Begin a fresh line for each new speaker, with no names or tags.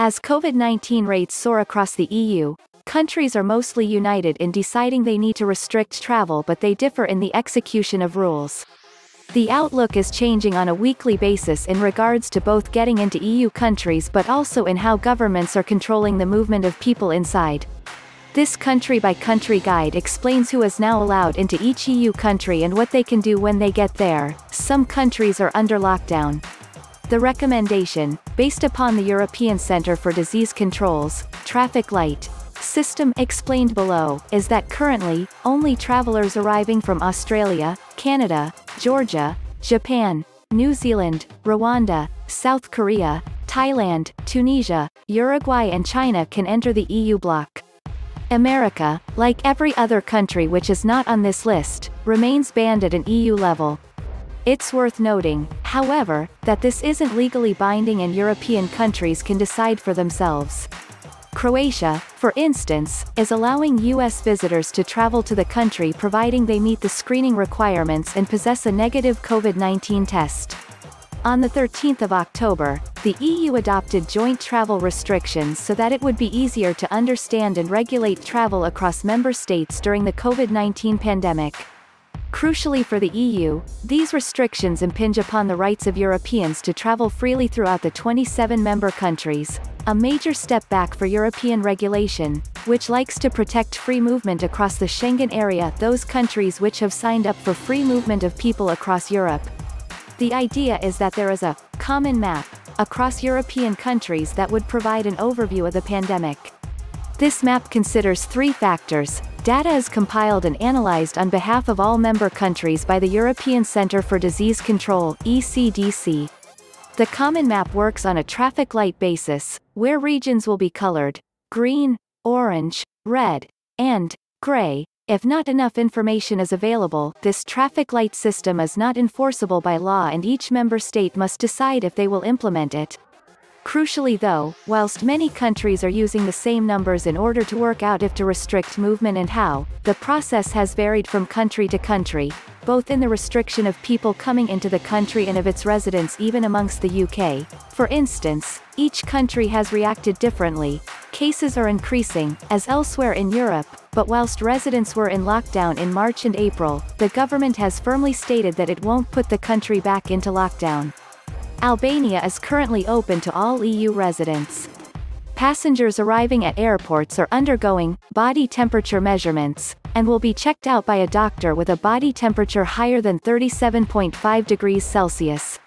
As COVID-19 rates soar across the EU, countries are mostly united in deciding they need to restrict travel, but they differ in the execution of rules. The outlook is changing on a weekly basis in regards to both getting into EU countries but also in how governments are controlling the movement of people inside. This country-by-country guide explains who is now allowed into each EU country and what they can do when they get there. Some countries are under lockdown. The recommendation, based upon the European Centre for Disease Control's traffic light system explained below, is that currently, only travelers arriving from Australia, Canada, Georgia, Japan, New Zealand, Rwanda, South Korea, Thailand, Tunisia, Uruguay and China can enter the EU bloc. America, like every other country which is not on this list, remains banned at an EU level. It's worth noting, however, that this isn't legally binding and European countries can decide for themselves. Croatia, for instance, is allowing US visitors to travel to the country providing they meet the screening requirements and possess a negative COVID-19 test. On the 13th of October, the EU adopted joint travel restrictions so that it would be easier to understand and regulate travel across member states during the COVID-19 pandemic. Crucially for the EU, these restrictions impinge upon the rights of Europeans to travel freely throughout the 27 member countries, a major step back for European regulation, which likes to protect free movement across the Schengen area, those countries which have signed up for free movement of people across Europe. The idea is that there is a common map across European countries that would provide an overview of the pandemic. This map considers three factors. Data is compiled and analyzed on behalf of all member countries by the European Centre for Disease Control, ECDC. The common map works on a traffic light basis, where regions will be colored green, orange, red, and gray. If not enough information is available, this traffic light system is not enforceable by law and each member state must decide if they will implement it. Crucially though, whilst many countries are using the same numbers in order to work out if to restrict movement and how, the process has varied from country to country, both in the restriction of people coming into the country and of its residents even amongst the UK. For instance, each country has reacted differently. Cases are increasing, as elsewhere in Europe, but whilst residents were in lockdown in March and April, the government has firmly stated that it won't put the country back into lockdown. Albania is currently open to all EU residents. Passengers arriving at airports are undergoing body temperature measurements, and will be checked out by a doctor with a body temperature higher than 37.5 degrees Celsius.